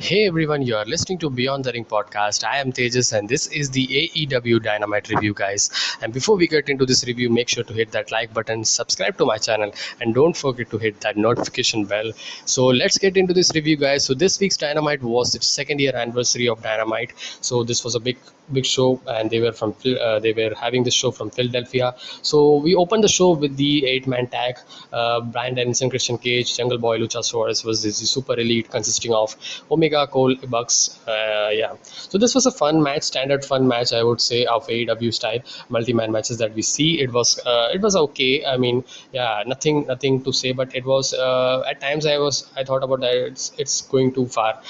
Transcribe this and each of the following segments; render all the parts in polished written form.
Hey everyone, you are listening to Beyond the Ring podcast. I am Tejas and this is the AEW Dynamite review, guys. And before we get into this review, make sure to hit that like button, subscribe to my channel, and don't forget to hit that notification bell. So let's get into this review, guys. So this week's Dynamite was its second year anniversary of Dynamite. So this was a big show, and they were having this show from Philadelphia. So we opened the show with the eight-man tag. Bryan Danielson, Christian Cage, Jungle Boy, Luchasaurus was the super elite consisting of Omega, Cole, Bucks. Yeah. So this was a fun match, standard fun match, I would say, of AEW style multi-man matches that we see. It was okay. I mean, yeah, nothing to say, but it was at times I thought about that it's going too far.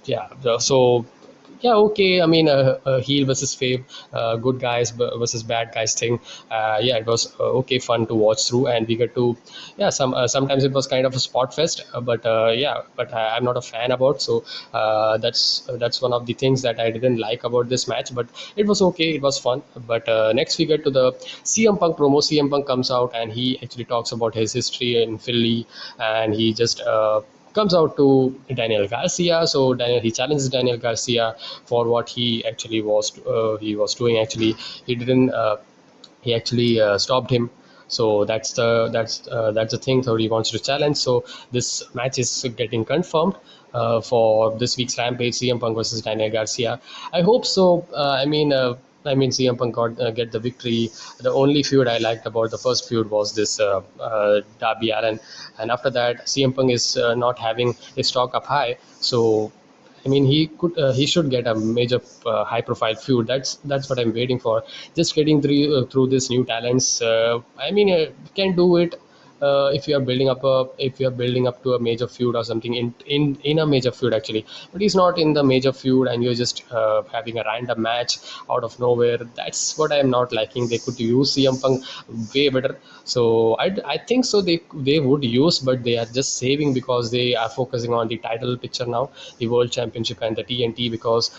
Yeah. So yeah, okay. I mean, heel versus fave, good guys versus bad guys thing. Yeah, it was okay, fun to watch through, and we get to, yeah, sometimes it was kind of a spot fest, but yeah, but I'm not a fan about. So that's one of the things that I didn't like about this match, but it was okay, it was fun. But next we get to the CM Punk promo. CM Punk comes out and he actually talks about his history in Philly, and he just comes out to Daniel Garcia. So he challenges Daniel Garcia for what he was doing. Actually, he didn't. He actually stopped him. So that's the thing. So he wants to challenge. So this match is getting confirmed for this week's Rampage, CM Punk versus Daniel Garcia. I hope so. I mean, CM Punk get the victory. The only feud I liked about the first feud was this Darby Allin, and after that, CM Punk is not having his stock up high. So I mean, he should get a major high-profile feud. That's what I'm waiting for. Just getting through this new talents. I mean, you can do it if you are building up to a major feud or something in a major feud actually. But he's not in the major feud, and you're just having a random match out of nowhere. That's what I'm not liking. They could use CM Punk way better. So I think so they would use, but they are just saving because they are focusing on the title picture now, the World Championship and the TNT. Because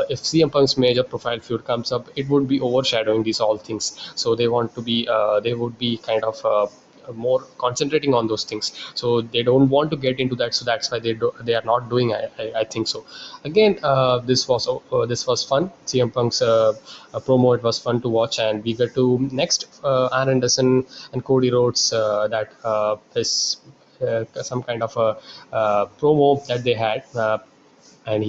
if CM Punk's major profile feud comes up, it would be overshadowing these all things. So they would be kind of more concentrating on those things, so they don't want to get into that. So that's why they are not doing. I think so. Again, this was fun. CM Punk's promo, it was fun to watch. And we get to next, Arn Anderson and Cody Rhodes, that is some kind of a promo that they had, and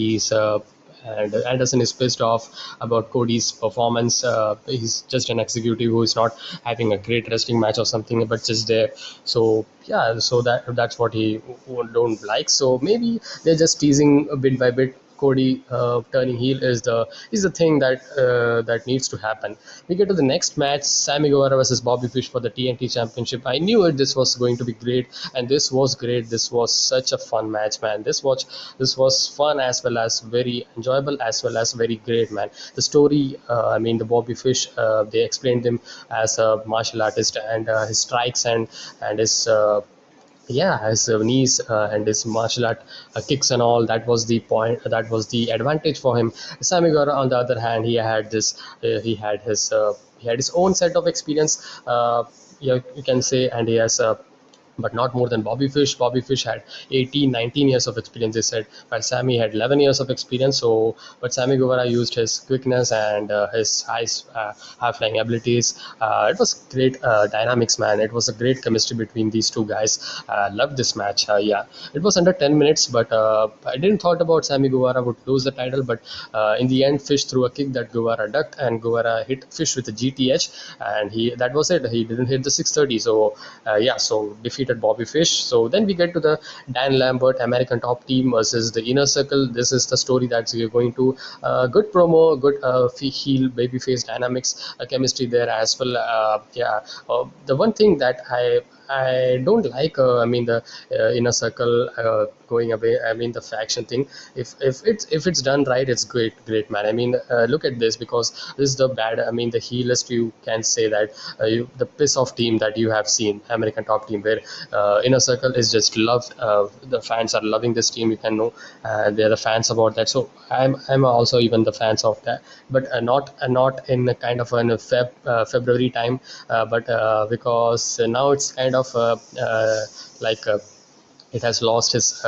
Anderson is pissed off about Cody's performance. He's just an executive who is not having a great wrestling match or something, but just there. So yeah, so that's what he don't like. So maybe they're just teasing bit by bit. Cody turning heel is the thing that needs to happen. We get to the next match: Sammy Guevara versus Bobby Fish for the TNT Championship. I knew it. This was going to be great, and this was great. This was such a fun match, man. This was fun as well as very enjoyable as well as very great, man. The story, I mean, the Bobby Fish, they explained him as a martial artist, and his strikes and his yeah, his knees and his martial art kicks and all. That was the point. That was the advantage for him. Sammy Guevara, on the other hand, he had his own set of experience. You can say, and he has. But not more than Bobby Fish. Bobby Fish had 18, 19 years of experience, they said, while Sammy had 11 years of experience. So, but Sammy Guevara used his quickness and his high flying abilities. It was great dynamics, man. It was a great chemistry between these two guys. Loved this match. Yeah, it was under 10 minutes, but I didn't thought about Sammy Guevara would lose the title. But in the end, Fish threw a kick that Guevara ducked, and Guevara hit Fish with a GTH, and that was it. He didn't hit the 630. So yeah, so defeated Bobby Fish. So then we get to the Dan Lambert American Top Team versus the Inner Circle. This is the story that we're going to. Good promo, good heel babyface dynamics, chemistry there as well. Yeah, the one thing that I don't like. I mean, the Inner Circle going away. I mean, the faction thing. If it's done right, it's great, man. I mean, look at this, because this is the bad. I mean, the heelest, you can say that the piss off team that you have seen, American Top Team, where Inner Circle is just loved. The fans are loving this team. You can know they're the fans about that. So I'm also even the fans of that, but not in a kind of an February time, but because now it's kind of like. It has lost his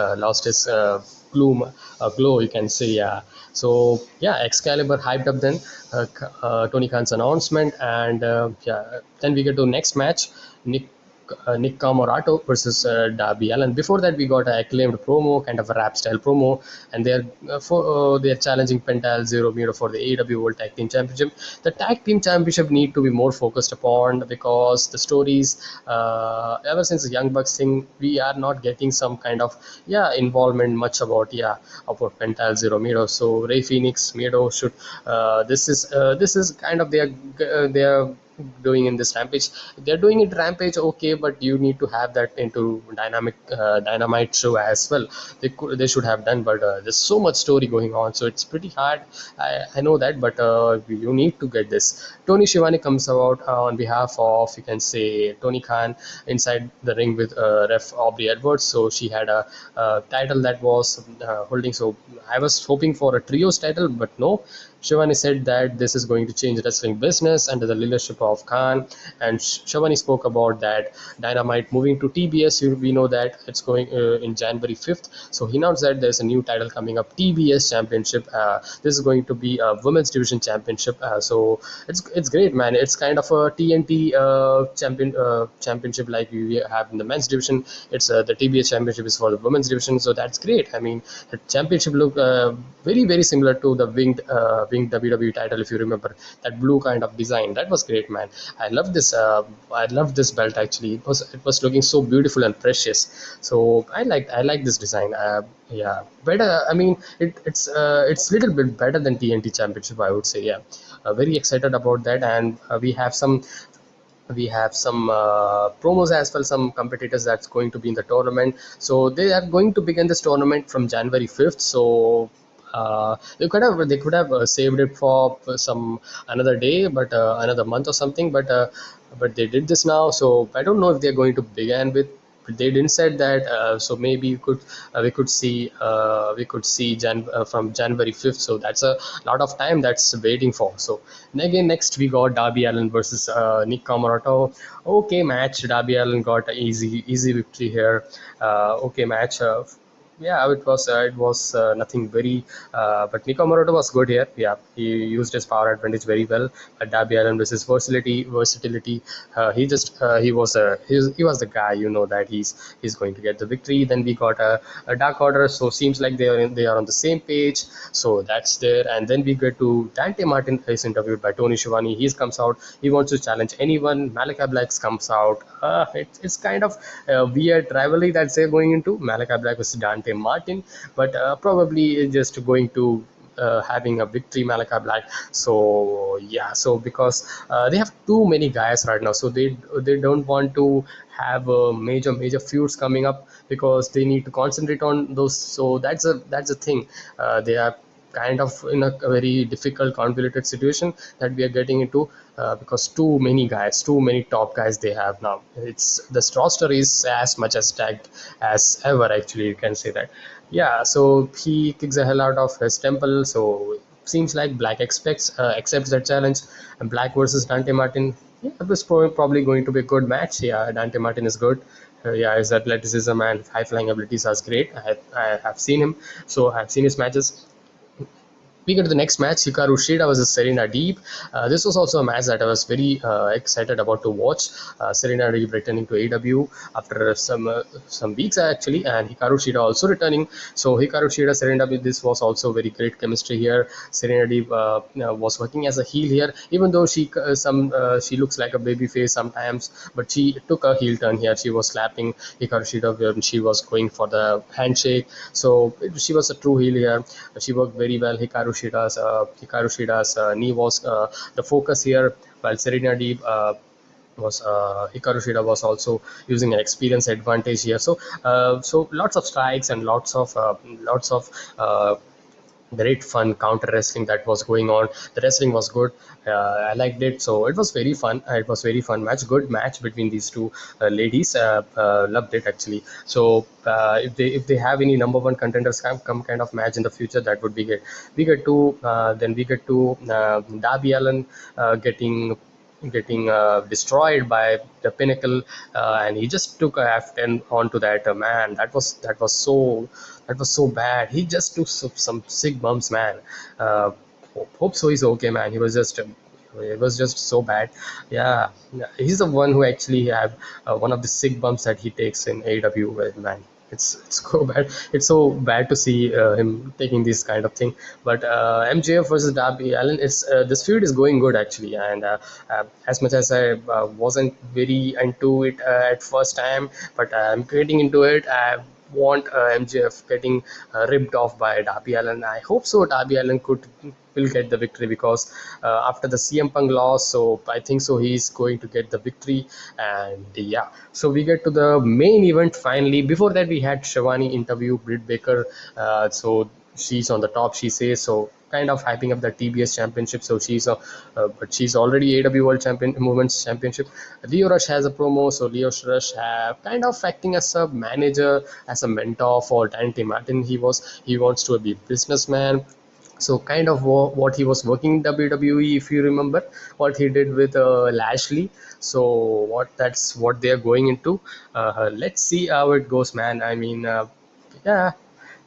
glow, you can say. Yeah. So yeah, Excalibur hyped up then Tony Khan's announcement, and yeah, then we get to next match. Nick Camorato versus Darby Allin. Before that, we got an acclaimed promo, kind of a rap style promo, and they're challenging Penta El Zero Miedo for the AEW World Tag Team Championship. The Tag Team Championship need to be more focused upon, because the stories, ever since the Young Bucks thing, we are not getting some kind of involvement much about Penta El Zero Miedo. So Ray Phoenix Miedo should this is kind of their doing in this rampage. They're doing it rampage, okay, but you need to have that into dynamite show as well. They should have done, but there's so much story going on, so it's pretty hard. I know that, but you need to get this. Tony Schiavone comes out on behalf of, you can say, Tony Khan inside the ring with ref Aubrey Edwards. So she had a title that was holding. So I was hoping for a trios title, but no. Shivani said that this is going to change wrestling business under the leadership of Khan, and Shivani spoke about that Dynamite moving to TBS. We know that it's going in January 5th. So he announced that there's a new title coming up, TBS Championship. This is going to be a women's division championship. So it's great, man. It's kind of a TNT championship like we have in the men's division. It's the TBS Championship is for the women's division, so that's great. I mean, the championship look very very similar to the winged WWE title, if you remember that blue kind of design. That was great, man. I love this. I loved this belt actually. It was looking so beautiful and precious. So I like this design. Yeah, better. I mean, it's little bit better than TNT Championship, I would say. Yeah, very excited about that, and we have some promos as well, some competitors that's going to be in the tournament. So they are going to begin this tournament from January 5th. So they could have saved it for some another day, but another month or something, but they did this now. So I don't know if they're going to begin with. They didn't said that, so maybe we could see from January 5th. So that's a lot of time that's waiting for. So and again, next we got Darby Allin versus Nick Comoroto. Okay match. Darby Allin got an easy victory here. Okay match. Yeah, it was nothing very, but Nico Moroto was good here. Yeah, he used his power advantage very well. Darby Allin with his versatility, he was the guy. You know that he's going to get the victory. Then we got a Dark Order. So seems like they are on the same page. So that's there. And then we get to Dante Martin is interviewed by Tony Schiavone. He comes out. He wants to challenge anyone. Malachi Black comes out. It's kind of a weird rivalry that they're going into. Malachi Black versus Dante Martin, but probably just going to having a victory Malachi Black. So yeah, so because they have too many guys right now, so they don't want to have major feuds coming up, because they need to concentrate on those. So that's a thing. They are kind of in a very difficult convoluted situation that we are getting into, because too many guys, too many top guys they have now. It's this roster is as much as stacked as ever, actually, you can say that. Yeah, so he kicks the hell out of his temple. So seems like Black accepts that challenge, and Black versus Dante Martin. Yeah, it was probably going to be a good match. Yeah, Dante Martin is good. Yeah, his athleticism and high flying abilities are great. I have seen him, so I've seen his matches. We get to the next match. Hikaru Shida versus Serena Deeb. This was also a match that I was very excited about to watch. Serena Deeb returning to AEW after some weeks actually, and Hikaru Shida also returning. So Hikaru Shida, Serena Deeb, this was also very great chemistry here. Serena Deeb was working as a heel here, even though she looks like a baby face sometimes, but she took a heel turn here. She was slapping Hikaru Shida when she was going for the handshake. So she was a true heel here. She worked very well. Hikaru Shida's knee was the focus here, while Serena Deeb was Hikaru Shida was also using an experience advantage here. So lots of strikes and lots of great fun counter wrestling that was going on. The wrestling was good. I liked it. So it was very fun. It was very fun match. Good match between these two ladies. Loved it actually. So if they have any number one contenders come kind of match in the future, that would be good. We get to Darby Allin getting getting destroyed by the Pinnacle, and he just took a F10 onto that man. That was so bad. He just took some sick bumps, man. Hope so he's okay, man. It was just so bad. Yeah, he's the one who actually have one of the sick bumps that he takes in AEW, man. It's so bad. It's so bad to see him taking this kind of thing. But MJF versus Darby Allin, it's this feud is going good actually, and as much as I wasn't very into it at first time, but I'm getting into it. I want MJF getting ripped off by Darby Allin. I hope so. Darby Allin will get the victory because after the CM Punk loss, so I think so he's going to get the victory. And yeah, so we get to the main event finally. Before that, we had Shivani interview Britt Baker. So she's on the top, she says, so kind of hyping up the TBS championship. So but she's already AW World Champion Women's Championship. Leo Rush has a promo, so Leo Rush have kind of acting as a manager, as a mentor for Dante Martin. He wants to be a businessman. So kind of what he was working in WWE, if you remember what he did with Lashley. So that's what they are going into. Let's see how it goes, man. I mean, yeah,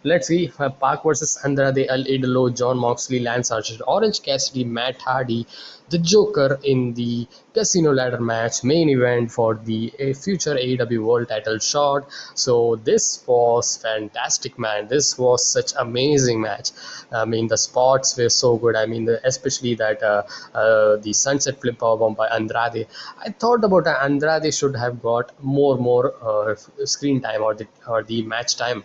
let's see. Park versus Andrade, El Idolo, John Moxley, Lance Archer, Orange Cassidy, Matt Hardy, the Joker in the Casino Ladder match, main event for the future AEW World Title shot. So this was fantastic, man. This was such amazing match. I mean, the spots were so good. I mean, especially that the sunset flip powerbomb by Andrade. I thought about Andrade should have got more screen time or the match time.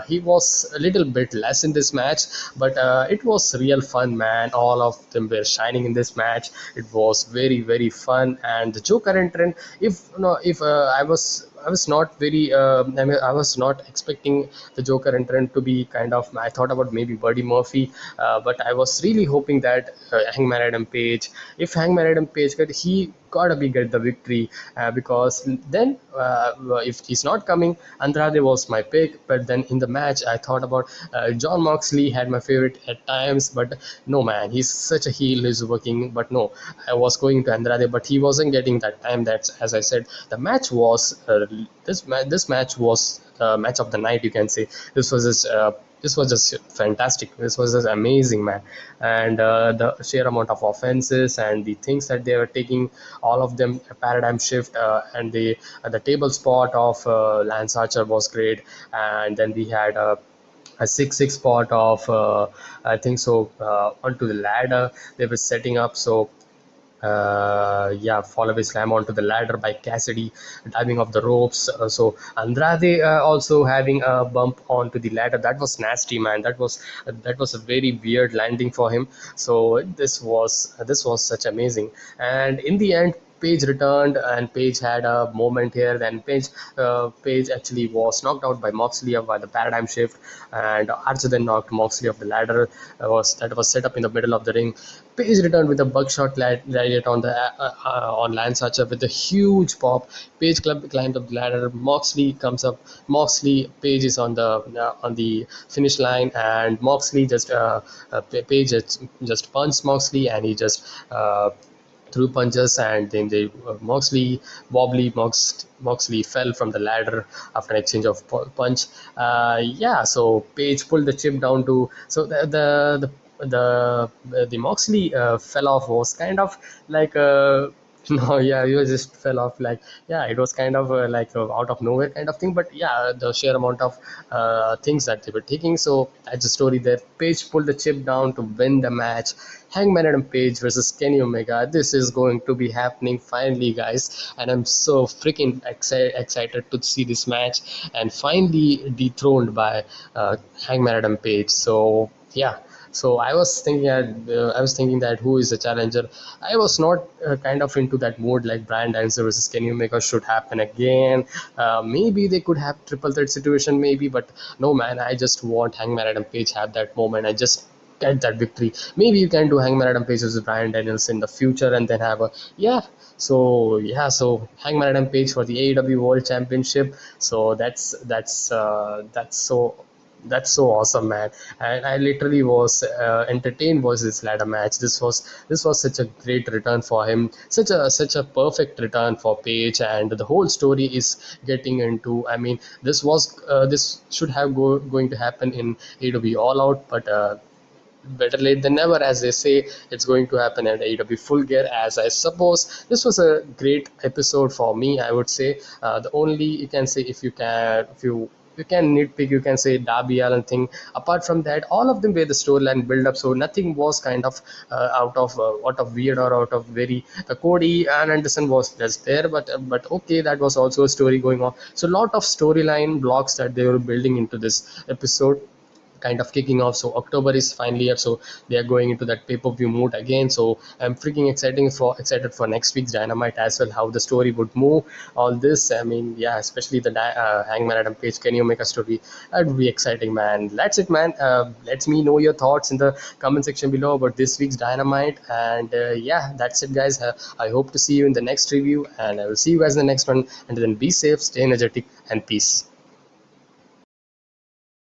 He was a little bit less in this match, but it was real fun, man. All of them were shining in this match. It was very fun, and the Joker entrant. If I was not very. I was not expecting the Joker entrant to be kind of. I thought about maybe Buddy Murphy, but I was really hoping that Hangman Adam Page. If Hangman Adam Page he gotta be get the victory, because then if he's not coming, Andrade was my pick. But then in the match, I thought about John Moxley had my favorite at times, but no, man, he's such a heel. He's working, but no, I was going to Andrade, but he wasn't getting that time. That's, as I said, the match was this match was match of the night, you can say. This was just fantastic. This was just amazing, man. And the sheer amount of offenses and the things that they were taking, all of them a paradigm shift. And the table spot of Lance Archer was great. And then we had a 6-6 spot of I think so onto the ladder they were setting up. So yeah, fall away slam onto the ladder by Cassidy, diving off the ropes. So Andrade also having a bump onto the ladder. That was nasty, man. That was a very weird landing for him. So this was such amazing. And in the end, Page returned, and Page had a moment here. Then Page actually was knocked out by Moxley by the paradigm shift, and Archer then knocked Moxley off the ladder. That was set up in the middle of the ring. Page returned with a buckshot lariat on Lance Archer with a huge pop. Page climbed up the ladder. Moxley comes up. Page is on the finish line, and Moxley Page just punched Moxley, and he just threw punches, and then Moxley fell from the ladder after an exchange of punch. Yeah, so Page pulled the chip down to, so the Moxley fell off was kind of like no, yeah, he was just fell off, like, yeah, it was kind of like out of nowhere kind of thing. But yeah, the sheer amount of things that they were taking. So that's the story there. Page pulled the chip down to win the match. Hangman Adam Page versus Kenny Omega. This is going to be happening finally, guys, and I'm so freaking excited to see this match and finally dethroned by Hangman Adam Page. So yeah. So I was thinking that who is the challenger. I was not kind of into that mode, like Bryan Danielson versus Kenny Omega should happen again. Maybe they could have triple threat situation, maybe, but no, man. I just want Hangman Adam Page have that moment. I just get that victory. Maybe you can do Hangman Adam Page versus Bryan Danielson in the future, and then have a, yeah. So Hangman Adam Page for the AEW World Championship. So that's so That's so awesome, man. And I literally was entertained was this ladder match. This was such a great return for him, such a perfect return for Page, and the whole story is getting into. I mean, this should have going to happen in AEW All Out, but better late than never, as they say. It's going to happen at AEW Full Gear. As I suppose this was a great episode for me, I would say. The only, you can say, if you can nitpick, you can say Darby Allen thing. Apart from that, all of them were the storyline build up, so nothing was kind of out of weird or out of very. Cody and Anderson was just there, but okay, that was also a story going on. So lot of storyline blocks that they were building into this episode kind of kicking off. So October is finally here, so they are going into that pay-per-view mode again. So I'm freaking excited for next week's Dynamite as well, how the story would move. All this, I mean, yeah, especially the Hangman Adam Page Kenny Omega story, that would be exciting, man. That's it, man. Let me know your thoughts in the comment section below about this week's Dynamite. And yeah, that's it, guys. I hope to see you in the next review, and I will see you guys in the next one. And then be safe, stay energetic, and peace.